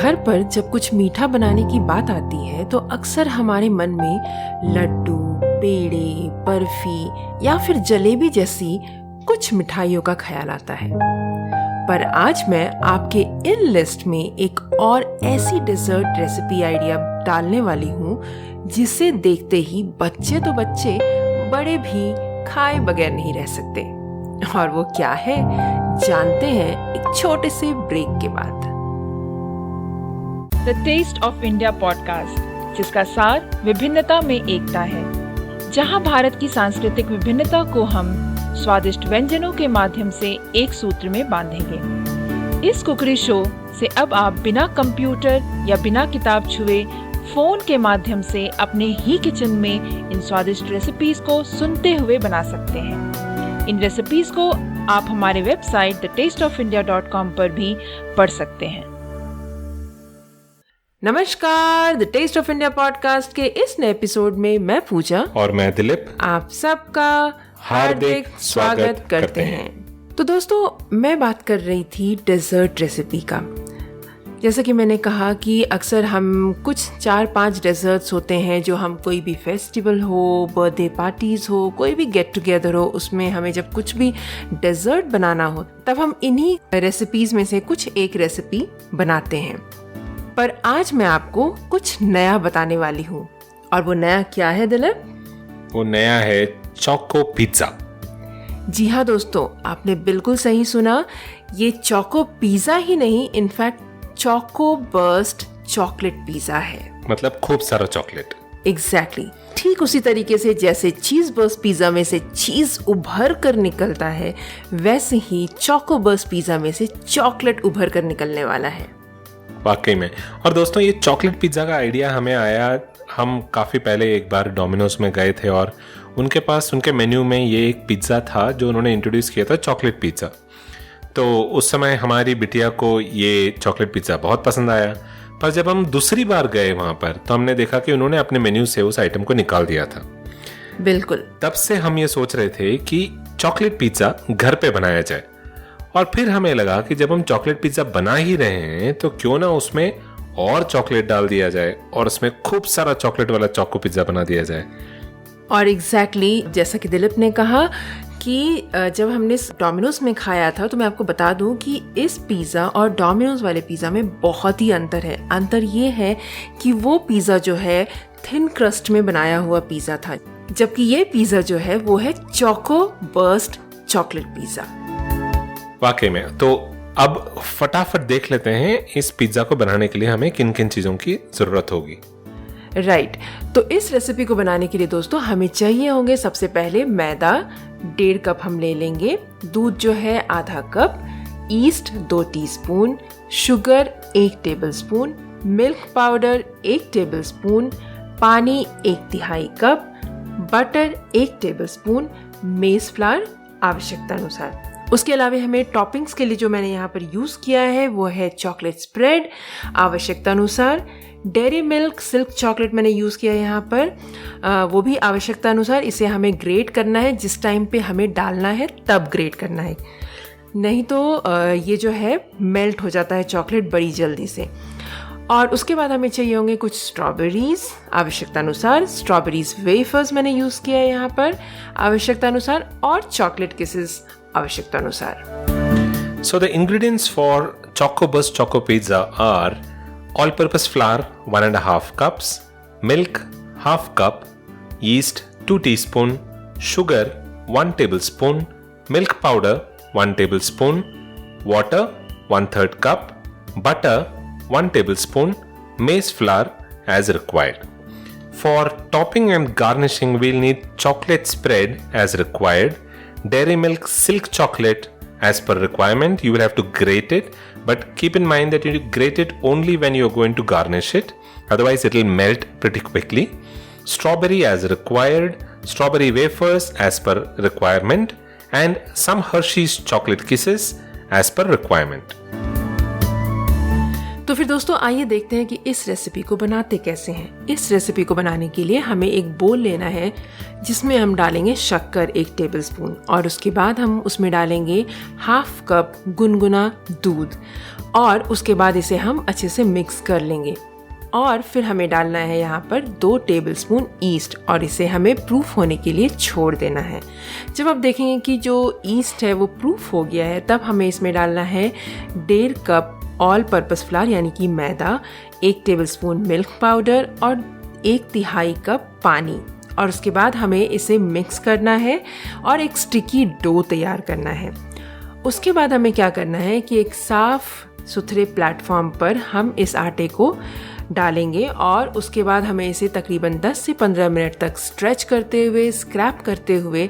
घर पर जब कुछ मीठा बनाने की बात आती है तो अक्सर हमारे मन में लड्डू, पेड़े, बर्फी या फिर जलेबी जैसी कुछ मिठाइयों का ख्याल आता है। पर आज मैं आपके इन लिस्ट में एक और ऐसी डेजर्ट रेसिपी आइडिया डालने वाली हूँ जिसे देखते ही बच्चे तो बच्चे, बड़े भी खाए बगैर नहीं रह सकते। और वो क्या है, जानते हैं एक छोटे से ब्रेक के बाद। The taste of India podcast, जिसका सार विभिन्नता में एकता है, जहां भारत की सांस्कृतिक विभिन्नता को हम स्वादिष्ट व्यंजनों के माध्यम से एक सूत्र में बांधेंगे। इस कुकरी शो से अब आप बिना कंप्यूटर या बिना किताब छुए फोन के माध्यम से अपने ही किचन में इन स्वादिष्ट रेसिपीज को सुनते हुए बना सकते हैं। इन रेसिपीज को आप हमारे वेबसाइट thetasteofindia.com पर भी पढ़ सकते हैं। नमस्कार, the taste of India podcast के इस नए एपिसोड में मैं पूजा और मैं दिलीप आप सबका हार्दिक स्वागत करते हैं। तो दोस्तों, मैं बात कर रही थी डेजर्ट रेसिपी का। जैसा कि मैंने कहा कि अक्सर हम कुछ 4-5 डेजर्ट्स होते हैं जो हम कोई भी फेस्टिवल हो, बर्थडे पार्टीज हो, कोई भी गेट टुगेदर हो, उसमें हमें जब कुछ भी डेजर्ट बनाना हो तब हम इन्हीं रेसिपीज में से कुछ एक रेसिपी बनाते हैं। पर आज मैं आपको कुछ नया बताने वाली हूँ। और वो नया क्या है दिलीप? वो नया है चोको पिज्जा। जी हाँ दोस्तों, आपने बिल्कुल सही सुना। ये चोको पिज्जा ही नहीं, in fact choco burst chocolate pizza है। मतलब खूब सारा चॉकलेट। एग्जैक्टली, ठीक उसी तरीके से जैसे चीज बर्स्ट पिज्जा में से चीज उभर कर निकलता है, वैसे ही चोको बर्स्ट पिज्जा में से चॉकलेट उभर कर निकलने वाला है। वाकई में। और दोस्तों, ये चॉकलेट पिज्जा का आइडिया हमें आया, हम काफ़ी पहले एक बार डोमिनोज में गए थे और उनके पास उनके मेन्यू में ये एक पिज्ज़ा था जो उन्होंने इंट्रोड्यूस किया था, चॉकलेट पिज्ज़ा। तो उस समय हमारी बिटिया को ये चॉकलेट पिज्ज़ा बहुत पसंद आया। पर जब हम दूसरी बार गए वहाँ पर तो हमने देखा कि उन्होंने अपने मेन्यू से उस आइटम को निकाल दिया था। बिल्कुल। तब से हम ये सोच रहे थे कि चॉकलेट पिज्ज़ा घर पे बनाया जाए। और फिर हमें लगा कि जब हम चॉकलेट पिज्जा बना ही रहे हैं तो क्यों ना उसमें और चॉकलेट डाल दिया जाए और उसमें खूब सारा चॉकलेट वाला चोको पिज्जा बना दिया जाए। और एग्जैक्टली जैसा कि दिलीप ने कहा कि जब हमने डोमिनोज में खाया था, तो मैं आपको बता दूं कि इस पिज़्ज़ा और डोमिनोज वाले पिज़्ज़ा में बहुत ही अंतर है। अंतर ये है कि वो पिज़्ज़ा जो है थिन क्रस्ट में बनाया हुआ पिज़्ज़ा था, जबकि ये पिज़्ज़ा जो है वो है चोको बर्स्ट चॉकलेट पिज़्ज़ा। वाकई में। तो अब फटाफट देख लेते हैं इस पिज्जा को बनाने के लिए हमें किन किन चीजों की जरूरत होगी। राइट। तो इस रेसिपी को बनाने के लिए दोस्तों हमें चाहिए होंगे सबसे पहले मैदा 1.5 कप हम ले लेंगे, दूध जो है आधा cup, east 2 teaspoon, sugar 1 tablespoon, milk powder 1 tablespoon, पानी 1/2 कप, बटर 1 टेबलस्पून, मेज फ्लावर आवश्यकता अनुसार। उसके अलावा हमें टॉपिंग्स के लिए जो मैंने यहाँ पर यूज़ किया है वो है चॉकलेट स्प्रेड आवश्यकता अनुसार, डेयरी मिल्क सिल्क चॉकलेट मैंने यूज़ किया है यहाँ पर, वो भी आवश्यकता अनुसार। इसे हमें ग्रेट करना है, जिस टाइम पे हमें डालना है तब ग्रेट करना है, नहीं तो ये जो है मेल्ट हो जाता है चॉकलेट बड़ी जल्दी से। और उसके बाद हमें चाहिए होंगे कुछ स्ट्रॉबेरीज आवश्यकता अनुसार, स्ट्रॉबेरीज वेफर्स मैंने यूज़ किया है यहाँ पर आवश्यकता अनुसार, और चॉकलेट किसेस आवश्यकता अनुसार। So the ingredients for Choco Burst Choco Pizza are all-purpose flour 1.5 cups, milk 1/2 cup, yeast 2 teaspoon, sugar 1 tablespoon, milk powder 1 tablespoon, water 1/3 cup, butter 1 tablespoon, maize flour as required. For topping and garnishing, we'll need chocolate spread as required, dairy milk silk chocolate as per requirement. You will have to grate it, but keep in mind that you grate it only when you're going to garnish it, otherwise it will melt pretty quickly. Strawberry as required, strawberry wafers as per requirement, and some Hershey's chocolate kisses as per requirement. तो तो फिर दोस्तों आइए देखते हैं कि इस recipe को बनाते कैसे हैं। इस रेसिपी को बनाने के लिए हमें एक बोल लेना है जिसमें हम डालेंगे शक्कर 1 टेबलस्पून और उसके बाद हम उसमें डालेंगे हाफ कप गुनगुना दूध और उसके बाद इसे हम अच्छे से मिक्स कर लेंगे। और फिर हमें डालना है यहाँ पर 2 टेबलस्पून ईस्ट और इसे हमें प्रूफ होने के लिए छोड़ देना है। जब आप देखेंगे कि जो ईस्ट है वो प्रूफ हो गया है तब हमें इसमें डालना है 1.5 कप ऑल पर्पस फ्लावर यानी कि मैदा, 1 टेबलस्पून मिल्क पाउडर और 1/3 कप पानी। और उसके बाद हमें इसे मिक्स करना है और एक स्टिकी डो तैयार करना है। उसके बाद हमें क्या करना है कि एक साफ सुथरे प्लेटफॉर्म पर हम इस आटे को डालेंगे और उसके बाद हमें इसे तकरीबन 10 से 15 मिनट तक स्ट्रेच करते हुए, स्क्रैप करते हुए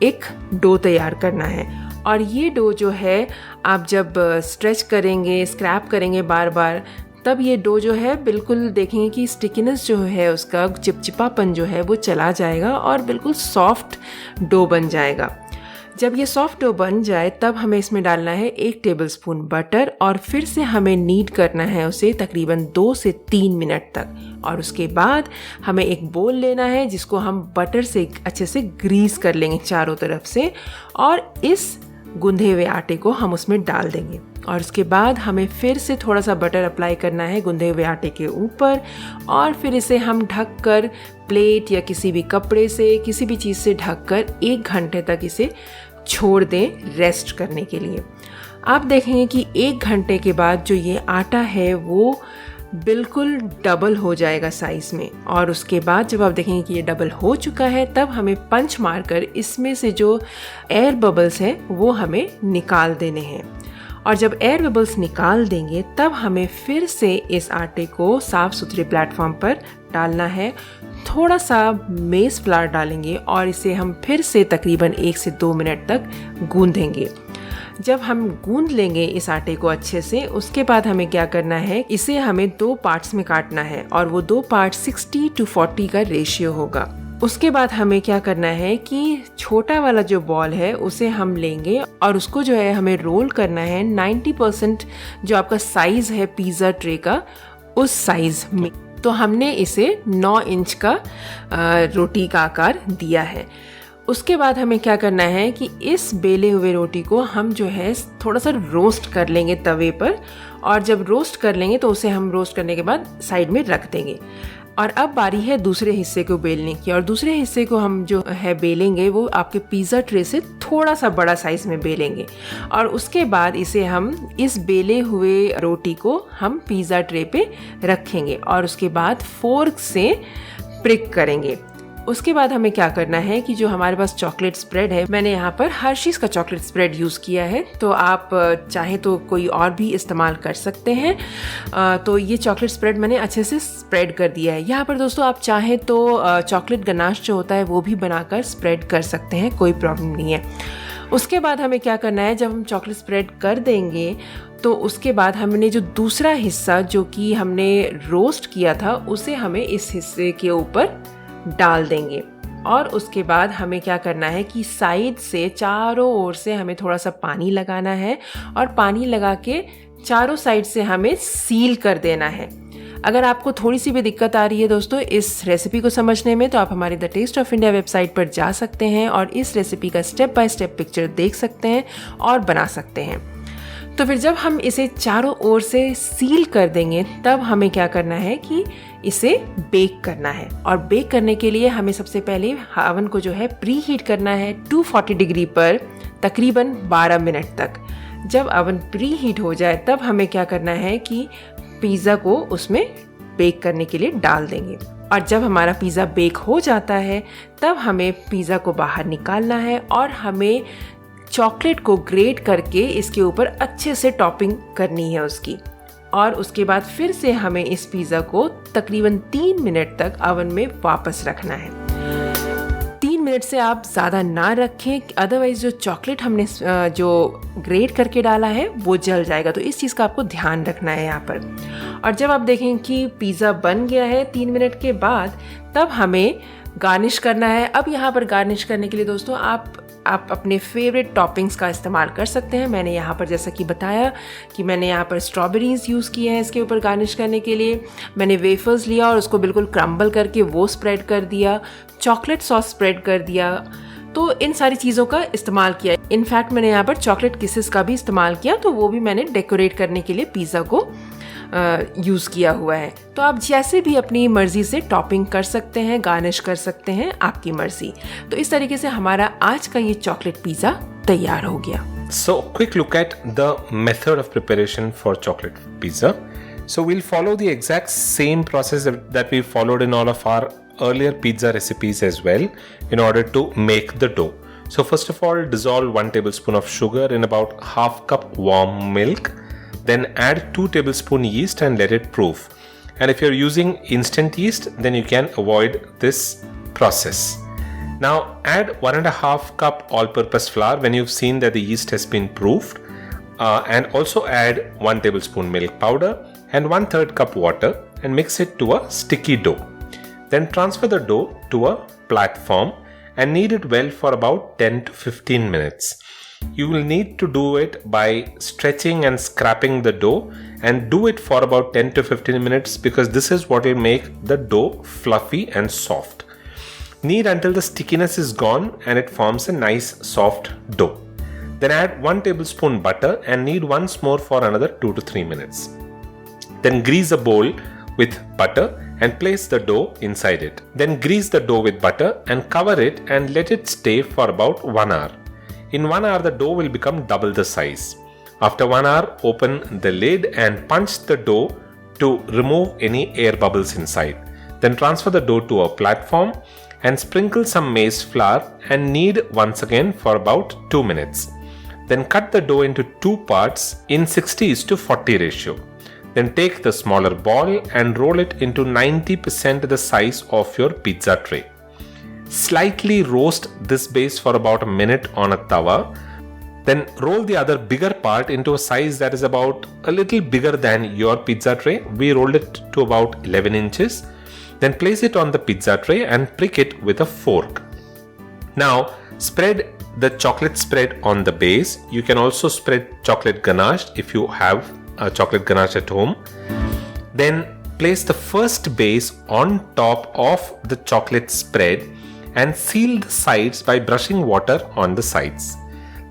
एक डो तैयार करना है। और ये डो जो है आप जब स्ट्रेच करेंगे, स्क्रैप करेंगे बार बार, तब ये डो जो है बिल्कुल देखेंगे कि स्टिकीनेस जो है, उसका चिपचिपापन जो है वो चला जाएगा और बिल्कुल सॉफ्ट डो बन जाएगा। जब ये सॉफ्ट डो बन जाए तब हमें इसमें डालना है 1 टेबलस्पून बटर और फिर से हमें नीड करना है उसे तकरीबन 2 से 3 मिनट तक। और उसके बाद हमें एक बोल लेना है जिसको हम बटर से अच्छे से ग्रीस कर लेंगे चारों तरफ से और इस गूंधे हुए आटे को हम उसमें डाल देंगे। और उसके बाद हमें फिर से थोड़ा सा बटर अप्लाई करना है गूंधे हुए आटे के ऊपर और फिर इसे हम ढककर प्लेट या किसी भी कपड़े से, किसी भी चीज़ से ढककर 1 घंटे तक इसे छोड़ दें रेस्ट करने के लिए। आप देखेंगे कि 1 घंटे के बाद जो ये आटा है वो बिल्कुल डबल हो जाएगा साइज़ में। और उसके बाद जब आप देखेंगे कि ये डबल हो चुका है तब हमें पंच मारकर इसमें से जो एयर बबल्स हैं वो हमें निकाल देने हैं। और जब एयर बबल्स निकाल देंगे तब हमें फिर से इस आटे को साफ़ सुथरे प्लेटफॉर्म पर डालना है। थोड़ा सा मेज़ फ्लावर डालेंगे और इसे हम फिर से तकरीबन 1 से 2 मिनट तक गूंदेंगे। जब हम गूंद लेंगे इस आटे को अच्छे से, उसके बाद हमें क्या करना है, इसे हमें 2 पार्ट्स में काटना है और वो 2 पार्ट 60:40 का रेशियो होगा। उसके बाद हमें क्या करना है कि छोटा वाला जो बॉल है उसे हम लेंगे और उसको जो है हमें रोल करना है 90% जो आपका साइज़ है पिज़्ज़ा ट्रे का उस साइज़ में। तो हमने इसे 9 इंच का रोटी का आकार दिया है। उसके बाद हमें क्या करना है कि इस बेले हुए रोटी को हम जो है थोड़ा सा रोस्ट कर लेंगे तवे पर और जब रोस्ट कर लेंगे तो उसे हम रोस्ट करने के बाद साइड में रख देंगे। और अब बारी है दूसरे हिस्से को बेलने की और दूसरे हिस्से को हम जो है बेलेंगे वो आपके पिज़्ज़ा ट्रे से थोड़ा सा बड़ा साइज़ में बेलेंगे। और उसके बाद इसे हम इस बेले हुए रोटी को हम पिज़्ज़ा ट्रे पे रखेंगे और उसके बाद फोर्क से प्रिक करेंगे। उसके बाद हमें क्या करना है कि जो हमारे पास चॉकलेट स्प्रेड है, मैंने यहाँ पर हर्शीज़ का चॉकलेट स्प्रेड यूज़ किया है, तो आप चाहे तो कोई और भी इस्तेमाल कर सकते हैं। तो ये चॉकलेट स्प्रेड मैंने अच्छे से स्प्रेड कर दिया है। यहाँ पर दोस्तों आप चाहे तो चॉकलेट गनाश जो होता है वो भी बनाकर स्प्रेड कर सकते हैं, कोई प्रॉब्लम नहीं है। उसके बाद हमें क्या करना है, जब हम चॉकलेट स्प्रेड कर देंगे तो उसके बाद हमने जो दूसरा हिस्सा जो कि हमने रोस्ट किया था उसे हमें इस हिस्से के ऊपर डाल देंगे। और उसके बाद हमें क्या करना है कि साइड से चारों ओर से हमें थोड़ा सा पानी लगाना है और पानी लगा के चारों साइड से हमें सील कर देना है। अगर आपको थोड़ी सी भी दिक्कत आ रही है दोस्तों इस रेसिपी को समझने में, तो आप हमारे the taste of India website पर जा सकते हैं और इस रेसिपी का स्टेप बाय स्टेप पिक्चर देख सकते हैं और बना सकते हैं। तो फिर जब हम इसे चारों ओर से सील कर देंगे तब हमें क्या करना है कि इसे बेक करना है। और बेक करने के लिए हमें सबसे पहले ओवन को जो है प्री हीट करना है 240 डिग्री पर तकरीबन 12 मिनट तक। जब ओवन प्री हीट हो जाए तब हमें क्या करना है कि पिज़्ज़ा को उसमें बेक करने के लिए डाल देंगे। और जब हमारा पिज़्ज़ा बेक हो जाता है तब हमें पिज़्ज़ा को बाहर निकालना है और हमें चॉकलेट को ग्रेट करके इसके ऊपर अच्छे से टॉपिंग करनी है उसकी। और उसके बाद फिर से हमें इस पिज़्ज़ा को तकरीबन 3 मिनट तक ओवन में वापस रखना है। 3 मिनट से आप ज़्यादा ना रखें, अदरवाइज जो चॉकलेट हमने जो ग्रेट करके डाला है वो जल जाएगा। तो इस चीज़ का आपको ध्यान रखना है यहाँ पर। और जब आप देखें कि पिज़्ज़ा बन गया है 3 मिनट के बाद, तब हमें गार्निश करना है। अब यहाँ पर गार्निश करने के लिए दोस्तों आप आप अपने फेवरेट टॉपिंग्स का इस्तेमाल कर सकते हैं। मैंने यहाँ पर जैसा कि बताया कि मैंने यहाँ पर स्ट्रॉबेरीज यूज़ किए हैं इसके ऊपर गार्निश करने के लिए। मैंने वेफर्स लिया और उसको बिल्कुल क्रम्बल करके वो स्प्रेड कर दिया, चॉकलेट सॉस स्प्रेड कर दिया। तो इन सारी चीज़ों का इस्तेमाल किया। इनफैक्ट मैंने यहाँ पर चॉकलेट किसेस का भी इस्तेमाल किया, तो वो भी मैंने डेकोरेट करने के लिए पिज़्ज़ा को यूज़ किया हुआ है। तो आप जैसे भी अपनी मर्ज़ी से टॉपिंग कर सकते हैं, गार्निश कर सकते हैं, आपकी मर्ज़ी। तो इस तरीके से हमारा आज का ये चॉकलेट पिज़्ज़ा तैयार हो गया। So, quick look at the method of preparation for chocolate pizza. So, we'll follow the exact same process that we followed in all of our earlier pizza recipes as well in order to make the dough. So, first of all, dissolve 1 tablespoon of sugar in about half cup warm milk. Then add 2 tablespoon yeast and let it proof. And if you're using instant yeast, then you can avoid this process. Now add 1.5 cup all-purpose flour when you've seen that the yeast has been proofed, and also add 1 tablespoon milk powder and 1/3 cup water and mix it to a sticky dough. Then transfer the dough to a platform and knead it well for about 10 to 15 minutes. You will need to do it by stretching and scraping the dough, and do it for about 10 to 15 minutes because this is what will make the dough fluffy and soft. Knead until the stickiness is gone and it forms a nice soft dough. Then add 1 tablespoon butter and knead once more for another 2 to 3 minutes. Then grease a bowl with butter and place the dough inside it. Then grease the dough with butter and cover it and let it stay for about 1 hour. In 1 hour, the dough will become double the size. After 1 hour, open the lid and punch the dough to remove any air bubbles inside. Then transfer the dough to a platform and sprinkle some maize flour and knead once again for about 2 minutes. Then cut the dough into 2 parts in 60:40 ratio. Then take the smaller ball and roll it into 90% the size of your pizza tray. Slightly roast this base for about a minute on a tawa. Then roll the other bigger part into a size that is about a little bigger than your pizza tray. We rolled it to about 11 inches. Then place it on the pizza tray and prick it with a fork. Now spread the chocolate spread on the base. You can also spread chocolate ganache if you have a chocolate ganache at home. Then place the first base on top of the chocolate spread and seal the sides by brushing water on the sides.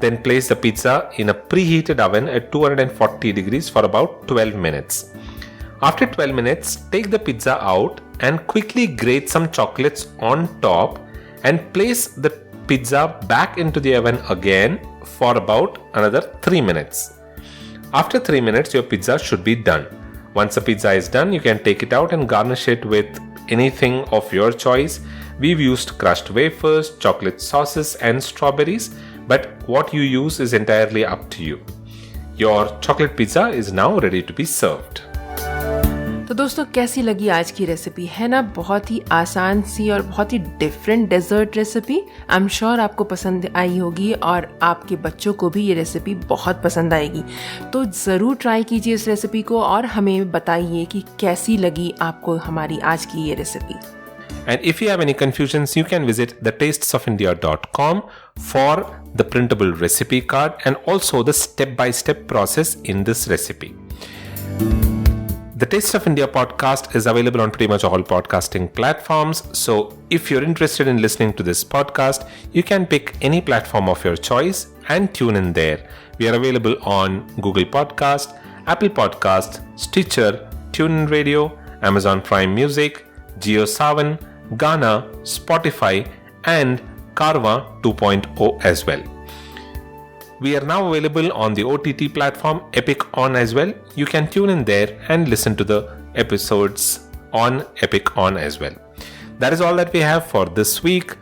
Then place the pizza in a preheated oven at 240 degrees for about 12 minutes. After 12 minutes, take the pizza out and quickly grate some chocolates on top and place the pizza back into the oven again for about another 3 minutes. After 3 minutes, your pizza should be done. Once the pizza is done, you can take it out and garnish it with anything of your choice. We've used crushed wafers, chocolate sauces and strawberries, but what you use is entirely up to you. Your chocolate pizza is now ready to be served. तो दोस्तों कैसी लगी आज की recipe? है ना बहुत ही आसान सी और बहुत ही different dessert recipe. I am sure आपको पसंद आई होगी और आपके बच्चों को भी ये रेसिपी बहुत पसंद आएगी। तो ज़रूर ट्राई कीजिए इस रेसिपी को और हमें बताइए कि कैसी लगी आपको हमारी आज की ये recipe. And if you have any confusions, you can visit thetastesofIndia.com for the printable recipe card and also the step-by-step process in this recipe. The Taste of India podcast is available on pretty much all podcasting platforms. So if you're interested in listening to this podcast, you can pick any platform of your choice and tune in there. We are available on Google Podcast, Apple Podcast, Stitcher, TuneIn Radio, Amazon Prime Music, JioSaavn, Gaana, Spotify, and Carva 2.0 as well. We are now available on the OTT platform Epic On as well. You can tune in there and listen to the episodes on Epic On as well. That is all that we have for this week.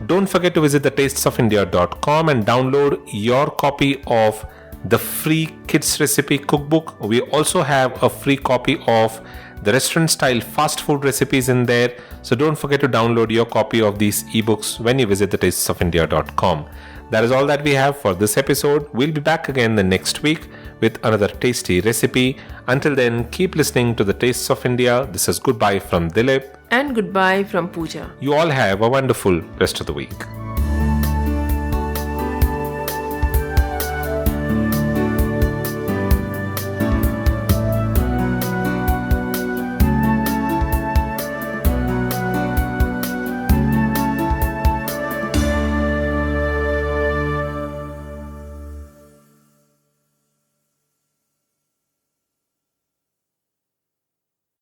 Don't forget to visit thetastesofIndia.com and download your copy of the free kids recipe cookbook. We also have a free copy of the restaurant style fast food recipes in there. So don't forget to download your copy of these ebooks when you visit thetastesofIndia.com. That is all that we have for this episode. We'll be back again the next week with another tasty recipe. Until then, keep listening to the Tastes of India. This is goodbye from Dilip. And goodbye from Pooja. You all have a wonderful rest of the week.